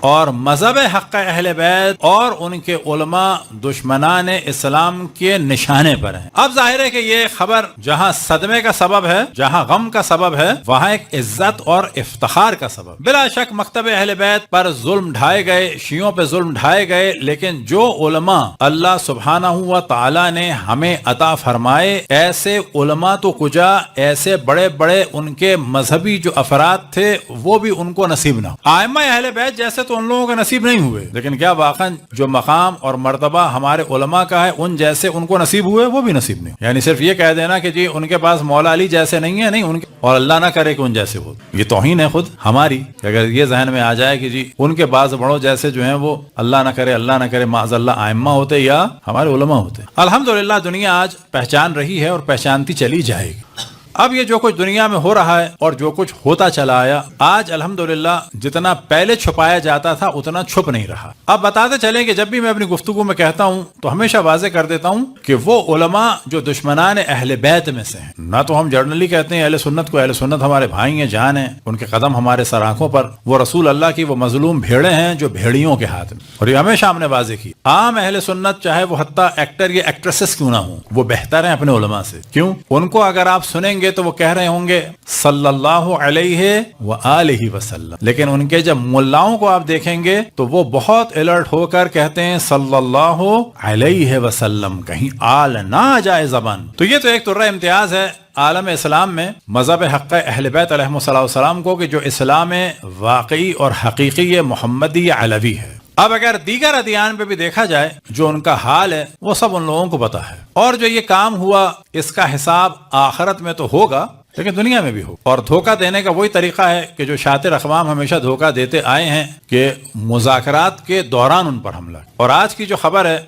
اور مذہب حق اہل بیت اور ان کے علماء دشمنان اسلام کے نشانے پر ہیں۔ اب ظاہر ہے کہ یہ خبر جہاں صدمے کا سبب ہے، جہاں غم کا سبب ہے، وہاں ایک عزت اور افتخار کا سبب۔ بلا شک مکتب اہل بیت پر ظلم ڈھائے گئے، شیعوں پہ ظلم ڈھائے گئے، لیکن جو علماء اللہ سبحانہ و تعالی نے ہمیں عطا فرمائے، ایسے علماء تو کجا، ایسے بڑے بڑے ان کے مذہبی جو افراد تھے وہ بھی ان کو نصیب نہ ہو۔ ائمہ اہل بیت جیسے تو ان لوگوں کا نصیب نہیں ہوئے، لیکن کیا واقعا جو مقام اور مرتبہ ہمارے علماء کا ہے ان جیسے ان کو نصیب ہوئے وہ بھی نصیب نہیں۔ یعنی صرف یہ کہہ دینا کہ جی ان کے پاس مولا علی جیسے نہیں ہے، نہیں ان کے، اور اللہ نہ کرے کہ ان جیسے ہو، یہ توہین ہے خود ہماری۔ اگر یہ ذہن میں آ جائے کہ جی ان کے بعض بڑوں جیسے جو ہیں وہ اللہ نہ کرے معاذ اللہ ائمہ ہوتے یا ہمارے علماء ہوتے۔ الحمدللہ دنیا آج پہچان رہی ہے اور پہچانتی چلی جائے گی۔ اب یہ جو کچھ دنیا میں ہو رہا ہے اور جو کچھ ہوتا چلا آیا، آج الحمدللہ جتنا پہلے چھپایا جاتا تھا اتنا چھپ نہیں رہا۔ اب بتاتے چلیں کہ جب بھی میں اپنی گفتگو میں کہتا ہوں تو ہمیشہ واضح کر دیتا ہوں کہ وہ علماء جو دشمنان اہل بیت میں سے ہیں، نہ تو ہم جرنلی کہتے ہیں اہل سنت کو، اہل سنت ہمارے بھائی ہیں، جان ہیں، ان کے قدم ہمارے سر آنکھوں پر، وہ رسول اللہ کی وہ مظلوم بھیڑیں ہیں جو بھیڑیوں کے ہاتھ میں، اور یہ ہمیشہ ہم نے واضح کی۔ عام اہل سنت چاہے وہ حتیٰ ایکٹر یا ایکٹریسز کیوں نہ ہوں، وہ بہتر ہیں اپنے علماء سے۔ کیوں؟ ان کو اگر آپ سنیں گے تو وہ کہہ رہے ہوں گے صلی اللہ علیہ وآلہ وسلم، لیکن ان کے جب ملاؤں کو آپ دیکھیں گے تو وہ بہت الرٹ ہو کر کہتے ہیں صلی اللہ علیہ وسلم، کہیں آل نہ آ جائے زبان۔ تو یہ تو ایک طرح امتیاز ہے عالم اسلام میں مذہب حق اہل بیت علیہ السلام کو کہ جو اسلام واقعی اور حقیقی محمدی علوی ہے۔ اب اگر دیگر ادیان پہ بھی دیکھا جائے جو ان کا حال ہے وہ سب ان لوگوں کو پتا ہے، اور جو یہ کام ہوا اس کا حساب آخرت میں تو ہوگا لیکن دنیا میں بھی ہو۔ اور دھوکہ دینے کا وہی طریقہ ہے کہ جو شاطر اقوام ہمیشہ دھوکہ دیتے آئے ہیں کہ مذاکرات کے دوران ان پر حملہ۔ اور آج کی جو خبر ہے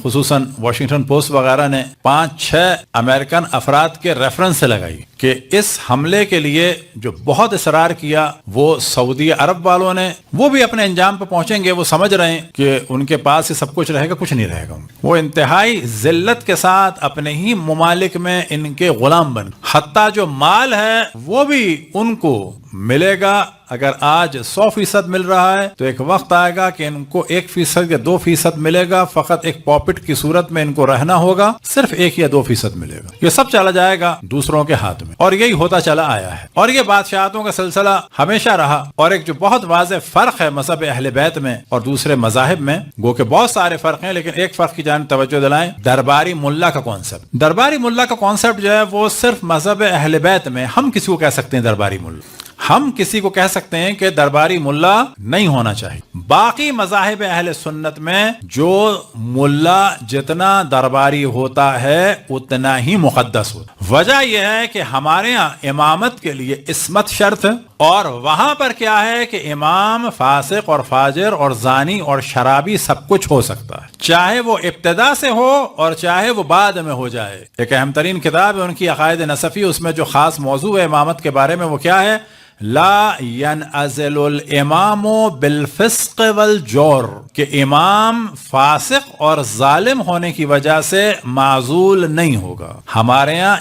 خصوصاً واشنگٹن پوسٹ وغیرہ نے 5-6 امریکن افراد کے ریفرنس سے لگائی کہ اس حملے کے لیے جو بہت اصرار کیا وہ سعودی عرب والوں نے، وہ بھی اپنے انجام پہ پہنچیں گے، وہ سمجھ رہے ہیں کہ ان کے پاس یہ سب کچھ رہے گا، کچھ نہیں رہے گا۔ وہ انتہائی ذلت کے ساتھ اپنے ہی ممالک میں ان کے غلام بن، حتیٰ جو مال ہے وہ بھی ان کو ملے گا۔ اگر آج 100% مل رہا ہے تو ایک وقت آئے گا کہ ان کو 1% یا 2% ملے گا، فقط ایک پاپٹ کی صورت میں ان کو رہنا ہوگا، صرف 1 یا 2% ملے گا۔ یہ سب چلا جائے گا دوسروں کے ہاتھ میں، اور یہی ہوتا چلا آیا ہے، اور یہ بادشاہتوں کا سلسلہ ہمیشہ رہا۔ اور ایک جو بہت واضح فرق ہے مذہب اہل بیت میں اور دوسرے مذاہب میں، گو کہ بہت سارے فرق ہیں لیکن ایک فرق کی جانب توجہ دلائیں، درباری ملا کا کانسیپٹ۔ درباری ملا کا کانسیپٹ جو ہے وہ صرف مذہب اہل بیت میں، ہم کسی کو کہہ سکتے ہیں درباری ملا، ہم کسی کو کہہ سکتے ہیں کہ درباری ملا نہیں ہونا چاہیے۔ باقی مذاہب اہل سنت میں جو ملا جتنا درباری ہوتا ہے اتنا ہی مقدس ہوتا ہے۔ وجہ یہ ہے کہ ہمارے یہاں امامت کے لیے عصمت شرط ہے، اور وہاں پر کیا ہے کہ امام فاسق اور فاجر اور زانی اور شرابی سب کچھ ہو سکتا ہے، چاہے وہ ابتدا سے ہو اور چاہے وہ بعد میں ہو جائے۔ ایک اہم ترین کتاب ہے ان کی عقائد نصفی، اس میں جو خاص موضوع ہے امامت کے بارے میں وہ کیا ہے؟ لا ينعزل الامام بالفسق والجور، کہ امام فاسق اور ظالم ہونے کی وجہ سے معزول نہیں ہوگا۔ ہمارے ہاں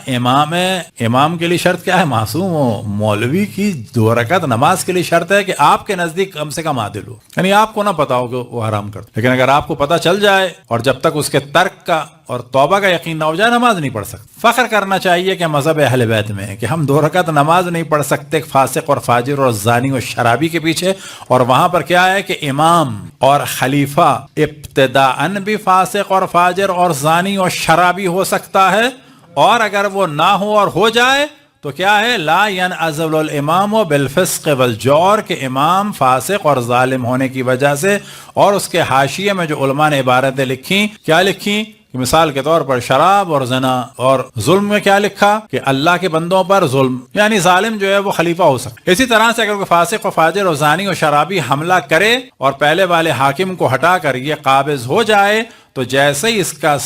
امام کے لیے شرط کیا ہے؟ معصوم ہو۔ مولوی کی 2 رکعت نماز کے لیے شرط ہے کہ آپ کے نزدیک کم سے کم عادل ہو، یعنی آپ کو نہ پتا ہو کہ وہ حرام کرتا، لیکن اگر آپ کو پتا چل جائے اور جب تک اس کے ترک کا اور توبہ کا یقین نہ ہو جائے نماز نہیں پڑھ سکتے۔ فخر کرنا چاہیے کہ مذہب اہل بیت میں ہے کہ ہم 2 رکعت نماز نہیں پڑھ سکتے فاسق اور فاجر اور زانی اور شرابی کے پیچھے، اور وہاں پر کیا ہے کہ امام اور خلیفہ ابتداءً بھی فاسق اور فاجر اور زانی اور شرابی ہو سکتا ہے، اور اگر وہ نہ ہو اور ہو جائے تو کیا ہے؟ لا ينعزل الامام بالفسق والجور، کہ امام فاسق اور ظالم ہونے کی وجہ سے۔ اور اس کے حاشیے میں جو علماء نے عبارتیں لکھی، کیا لکھی؟ مثال کے طور پر شراب اور زنا، اور ظلم میں کیا لکھا کہ اللہ کے بندوں پر ظلم، یعنی ظالم جو ہے وہ خلیفہ ہو سکتا۔ اسی طرح سے اگر کوئی فاسق و فاجر اور زانی اور شرابی حملہ کرے اور پہلے والے حاکم کو ہٹا کر یہ قابض ہو جائے تو جیسے ہی اس کا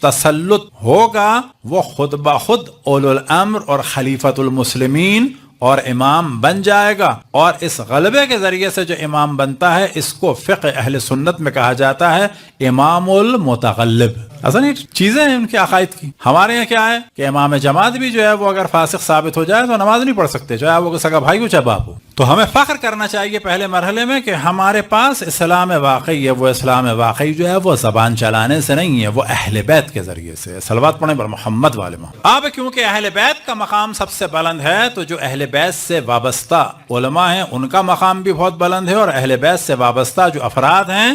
تسلط ہوگا وہ خود بخود اولو الامر اور خلیفۃ المسلمین اور امام بن جائے گا۔ اور اس غلبے کے ذریعے سے جو امام بنتا ہے اس کو فقہ اہل سنت میں کہا جاتا ہے امام المتغلب۔ اصل یہ چیزیں ہیں ان کے عقائد کی. ہمارے یہاں کیا ہے کہ امام جماعت بھی جو ہے وہ اگر فاسق ثابت ہو جائے تو نماز نہیں پڑھ سکتے، چاہے وہ سگا بھائی ہو چاہے باپ ہو. تو ہمیں فخر کرنا چاہیے پہلے مرحلے میں کہ ہمارے پاس اسلام واقعی ہے. وہ اسلام واقعی جو ہے وہ زبان چلانے سے نہیں ہے، وہ اہل بیت کے ذریعے سے. صلوات پڑھیں بر محمد والے محمد. اب کیونکہ اہل بیت کا مقام سب سے بلند ہے تو جو اہل بیت سے وابستہ علماء ہیں ان کا مقام بھی بہت بلند ہے، اور اہل بیت سے وابستہ جو افراد ہیں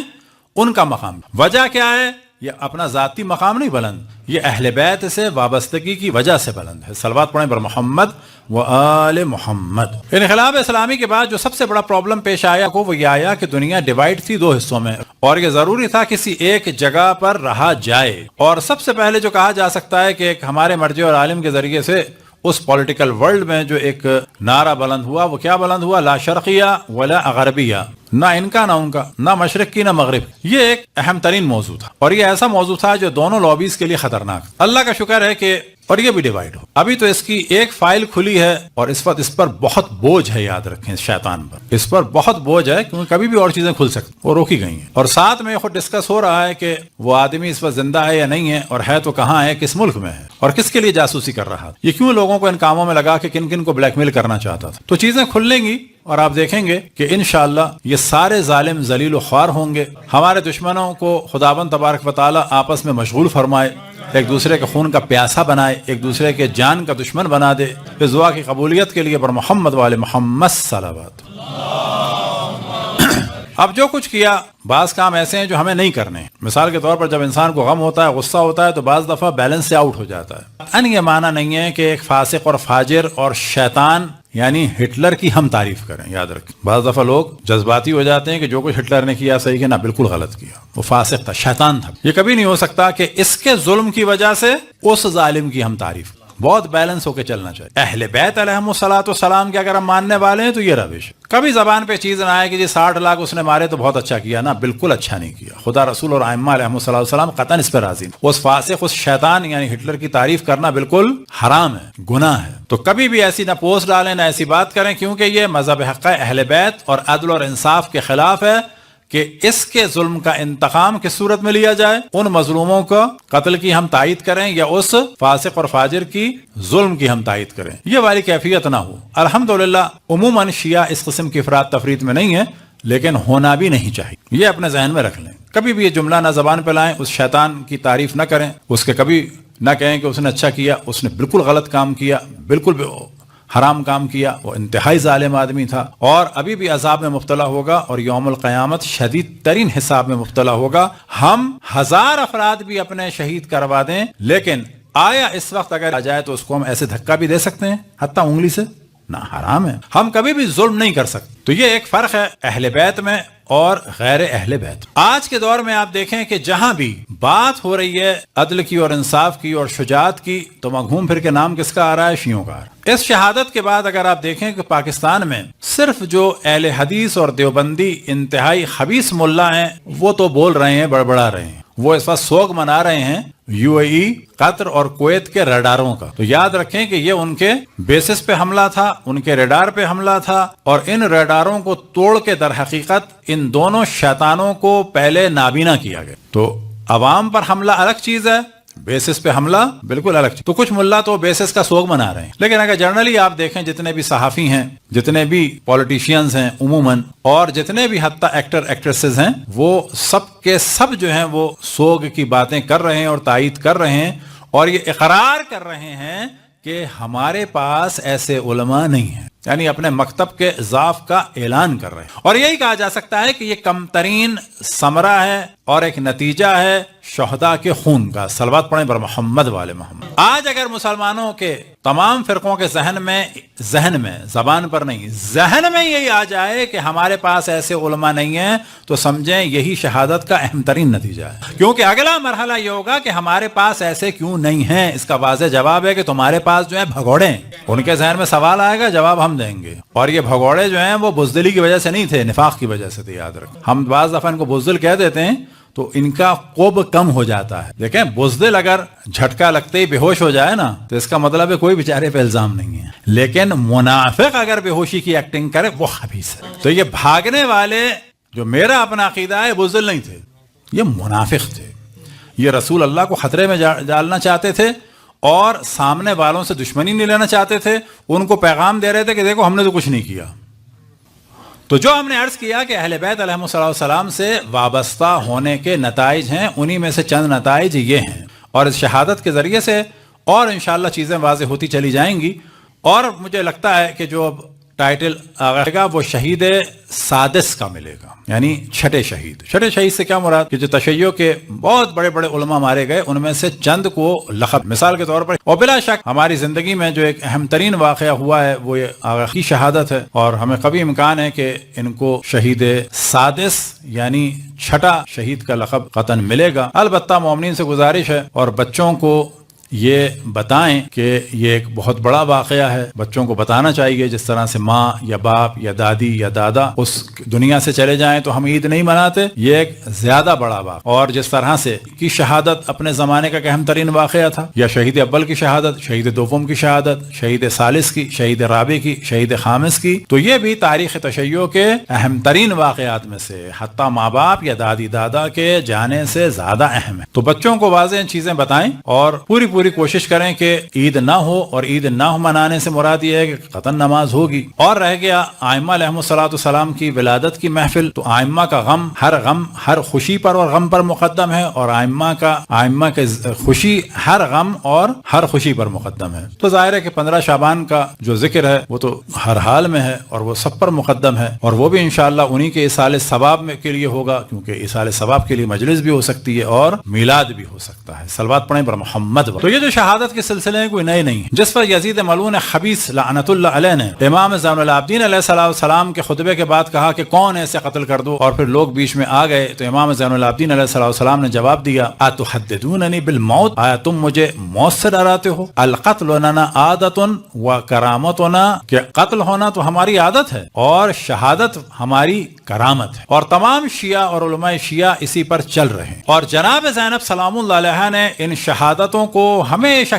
ان کا مقام. وجہ کیا ہے؟ یہ اپنا ذاتی مقام نہیں بلند، یہ اہل بیت سے وابستگی کی وجہ سے بلند ہے. صلوات پڑھیں بر محمد و آل محمد. انقلاب اسلامی کے بعد جو سب سے بڑا پرابلم پیش آیا وہ یہ آیا کہ دنیا ڈیوائیڈ تھی دو حصوں میں، اور یہ ضروری تھا کسی ایک جگہ پر رہا جائے. اور سب سے پہلے جو کہا جا سکتا ہے کہ ایک ہمارے مرجع اور عالم کے ذریعے سے اس پولیٹیکل ورلڈ میں جو ایک نعرہ بلند ہوا وہ کیا بلند ہوا؟ لا شرقیہ ولا غربیہ، نہ ان کا نہ ان کا، نہ مشرق کی نہ مغرب. یہ ایک اہم ترین موضوع تھا، اور یہ ایسا موضوع تھا جو دونوں لابیز کے لیے خطرناک. اللہ کا شکر ہے کہ اور یہ بھی ڈیوائیڈ ہو. ابھی تو اس کی ایک فائل کھلی ہے اور اس وقت اس پر بہت بوجھ ہے. یاد رکھیں اس شیطان پر، اس پر بہت بوجھ ہے کیونکہ کبھی بھی اور چیزیں کھل سکتی اور روکی گئی ہیں. اور ساتھ میں خود ڈسکس ہو رہا ہے کہ وہ آدمی اس وقت زندہ ہے یا نہیں ہے، اور ہے تو کہاں ہے، کس ملک میں ہے، اور کس کے لیے جاسوسی کر رہا ہے، یہ کیوں لوگوں کو ان کاموں میں لگا کہ کن کن کو بلیک میل کرنا چاہتا تھا. تو چیزیں کھلیں گی اور آپ دیکھیں گے کہ انشاءاللہ یہ سارے ظالم ذلیل و خوار ہوں گے. ہمارے دشمنوں کو خداوند تبارک و تعالی آپس میں مشغول فرمائے، ایک دوسرے کے خون کا پیاسا بنائے، ایک دوسرے کے جان کا دشمن بنا دے. اس دعا کی قبولیت کے لیے بر محمد والے محمد صلوات. اب جو کچھ کیا، بعض کام ایسے ہیں جو ہمیں نہیں کرنے. مثال کے طور پر جب انسان کو غم ہوتا ہے، غصہ ہوتا ہے، تو بعض دفعہ بیلنس سے آؤٹ ہو جاتا ہے. یہ معنی نہیں ہے کہ ایک فاسق اور فاجر اور شیطان یعنی ہٹلر کی ہم تعریف کریں. یاد رکھیں بعض دفعہ لوگ جذباتی ہو جاتے ہیں کہ جو کچھ ہٹلر نے کیا صحیح کہ نہ، بالکل غلط کیا، وہ فاسق تھا، شیطان تھا. یہ کبھی نہیں ہو سکتا کہ اس کے ظلم کی وجہ سے اس ظالم کی ہم تعریف. بہت بیلنس ہو کے چلنا چاہیے. اہل بیت علیہم الصلوۃ والسلام کے اگر ہم ماننے والے ہیں تو یہ روش. کبھی زبان پہ چیز نہ آئے کہ جی 60 لاکھ اس نے مارے تو بہت اچھا کیا. نہ، بالکل اچھا نہیں کیا. خدا رسول اور ائمہ علیہم الصلوۃ والسلام قطعاً اس پہ راضی ہیں. اس فاسق، اس شیطان یعنی ہٹلر کی تعریف کرنا بالکل حرام ہے، گناہ ہے. تو کبھی بھی ایسی نہ پوسٹ ڈالیں نہ ایسی بات کریں، کیونکہ یہ مذہب حق اہل بیت اور عدل اور انصاف کے خلاف ہے کہ اس کے ظلم کا انتقام کس صورت میں لیا جائے. ان مظلوموں کو قتل کی ہم تائید کریں یا اس فاسق اور فاجر کی ظلم کی ہم تائید کریں، یہ والی کیفیت نہ ہو. الحمدللہ عموماً شیعہ اس قسم کی افراد تفرید میں نہیں ہے، لیکن ہونا بھی نہیں چاہیے. یہ اپنے ذہن میں رکھ لیں. کبھی بھی یہ جملہ نہ زبان پہ لائیں، اس شیطان کی تعریف نہ کریں، اس کے کبھی نہ کہیں کہ اس نے اچھا کیا، اس نے بالکل غلط کام کیا، بالکل حرام کام کیا، وہ انتہائی ظالم آدمی تھا اور ابھی بھی عذاب میں مبتلا ہوگا اور یوم القیامت شدید ترین حساب میں مبتلا ہوگا. ہم 1000 افراد بھی اپنے شہید کروا دیں، لیکن آیا اس وقت اگر آ جائے تو اس کو ہم ایسے دھکا بھی دے سکتے ہیں حتیٰ انگلی سے؟ نہ، حرام ہے. ہم کبھی بھی ظلم نہیں کر سکتے. تو یہ ایک فرق ہے اہل بیت میں اور غیر اہل بیت. آج کے دور میں آپ دیکھیں کہ جہاں بھی بات ہو رہی ہے عدل کی اور انصاف کی اور شجاعت کی، تو وہاں گھوم پھر کے نام کس کا آ رہا ہے؟ شیعوں کا. اس شہادت کے بعد اگر آپ دیکھیں کہ پاکستان میں صرف جو اہل حدیث اور دیوبندی انتہائی خبیث ملا ہیں وہ تو بول رہے ہیں، بڑبڑا رہے ہیں. وہ اس وقت سوگ منا رہے ہیں UAE، قطر اور کویت کے ریڈاروں کا. تو یاد رکھیں کہ یہ ان کے بیسس پہ حملہ تھا، ان کے ریڈار پہ حملہ تھا، اور ان ریڈاروں کو توڑ کے در حقیقت ان دونوں شیطانوں کو پہلے نابینا کیا گیا. تو عوام پر حملہ الگ چیز ہے، بیسس پہ حملہ بالکل الگ چیز. تو کچھ ملا تو بیسس کا سوگ منا رہے ہیں، لیکن اگر جنرلی آپ دیکھیں جتنے بھی صحافی ہیں، جتنے بھی پولیٹیشینز ہیں عموماً، اور جتنے بھی حتیٰ ایکٹر ایکٹریسز ہیں، وہ سب کے سب جو ہیں وہ سوگ کی باتیں کر رہے ہیں اور تائید کر رہے ہیں اور یہ اقرار کر رہے ہیں کہ ہمارے پاس ایسے علماء نہیں ہیں. یعنی اپنے مکتب کے ضعف کا اعلان کر رہے ہیں. اور یہی کہا جا سکتا ہے کہ یہ کم ترین ثمرہ ہے اور ایک نتیجہ ہے شہداء کے خون کا. صلوات پڑھیں بر محمد والے محمد. آج اگر مسلمانوں کے تمام فرقوں کے ذہن میں زبان پر نہیں، ذہن میں یہی آ جائے کہ ہمارے پاس ایسے علماء نہیں ہیں، تو سمجھیں یہی شہادت کا اہم ترین نتیجہ ہے. کیونکہ اگلا مرحلہ یہ ہوگا کہ ہمارے پاس ایسے کیوں نہیں ہیں. اس کا واضح جواب ہے کہ تمہارے پاس جو ہے بھگوڑے ہیں. ان کے ذہن میں سوال آئے گا، جواب ہم دیں گے. اور یہ بھگوڑے جو ہیں وہ بزدلی کی وجہ سے نہیں تھے، نفاق کی وجہ سے تھے. یاد رکھیں، ہم بعض دفعہ ان کو بزدل کہہ دیتے ہیں تو ان کا قوب کم ہو جاتا ہے. دیکھیں بزدل اگر جھٹکا لگتے ہی بے ہوش ہو جائے نا تو اس کا مطلب ہے کوئی بیچارے پہ الزام نہیں ہے. لیکن منافق اگر بے ہوشی کی ایکٹنگ کرے وہ خبیث ہے. تو یہ بھاگنے والے جو میرا اپنا عقیدہ ہے بزدل نہیں تھے، یہ منافق تھے. یہ رسول اللہ کو خطرے میں ڈالنا چاہتے تھے اور سامنے والوں سے دشمنی نہیں لینا چاہتے تھے. ان کو پیغام دے رہے تھے کہ دیکھو ہم نے تو کچھ نہیں کیا. تو جو ہم نے عرض کیا کہ اہل بیت علیہ السلام سے وابستہ ہونے کے نتائج ہیں، انہی میں سے چند نتائج یہ ہیں، اور اس شہادت کے ذریعے سے اور انشاءاللہ چیزیں واضح ہوتی چلی جائیں گی. اور مجھے لگتا ہے کہ جو اب ٹائٹل آغاز گا وہ شہید سادس کا ملے گا، یعنی چھٹے شہید. چھٹے شہید سے کیا مراد کہ جو تشیع کے بہت بڑے بڑے علماء مارے گئے ان میں سے چند کو لقب مثال کے طور پر. اور بلا شک ہماری زندگی میں جو ایک اہم ترین واقعہ ہوا ہے وہ یہ آغا کی شہادت ہے، اور ہمیں قوی امکان ہے کہ ان کو شہید سادس یعنی چھٹا شہید کا لقب قطعاً ملے گا. البتہ مومنین سے گزارش ہے اور بچوں کو یہ بتائیں کہ یہ ایک بہت بڑا واقعہ ہے. بچوں کو بتانا چاہیے جس طرح سے ماں یا باپ یا دادی یا دادا اس دنیا سے چلے جائیں تو ہم عید نہیں مناتے، یہ ایک زیادہ بڑا واقعہ. اور جس طرح سے کی شہادت اپنے زمانے کا اہم ترین واقعہ تھا، یا شہید اول کی شہادت، شہید دوم کی شہادت، شہید ثالث کی، شہید رابع کی، شہید خامس کی، تو یہ بھی تاریخ تشیع کے اہم ترین واقعات میں سے حتیٰ ماں باپ یا دادی دادا کے جانے سے زیادہ اہم ہے. تو بچوں کو واضح چیزیں بتائیں اور پوری کوشش کریں کہ عید نہ ہو، اور عید نہ ہو منانے سے مراد یہ ہے کہ قطعاً نماز ہوگی. اور رہ گیا ائمہ علیہ السلام کی ولادت کی محفل، تو ائمہ کا غم ہر خوشی پر اور غم پر مقدم ہے، اور ائمہ کے خوشی ہر غم اور ہر خوشی پر مقدم ہے. تو ظاہر ہے کہ 15 شعبان کا جو ذکر ہے وہ تو ہر حال میں ہے اور وہ سب پر مقدم ہے، اور وہ بھی انشاءاللہ انہی کے ایصال ثواب میں کے لیے ہوگا، کیونکہ ایصال ثواب کے لیے مجلس بھی ہو سکتی ہے اور میلاد بھی ہو سکتا ہے. صلوات پڑھیں بر محمد. تو یہ جو شہادت کے سلسلے ہیں کوئی نئے نہیں، جس پر یزید ملعون خبیث لعنت اللہ علیہ نے امام زین العابدین علیہ السلام کے خطبے کے بعد کہا کہ کون ایسے قتل کر دو، اور پھر لوگ بیچ میں آ گئے، تو امام زین العابدین علیہ السلام نے جواب دیا اتحدثوننی بالموت، آیا تم مجھے موت سے ڈراتے ہو؟ القتل لنا عادت و کرامتنا، کہ قتل ہونا تو ہماری عادت ہے اور شہادت ہماری کرامت ہے. اور تمام شیعہ اور علماء شیعہ اسی پر چل رہے ہیں، اور جناب زینب سلام اللہ علیہ نے ان شہادتوں کو ہمیشہ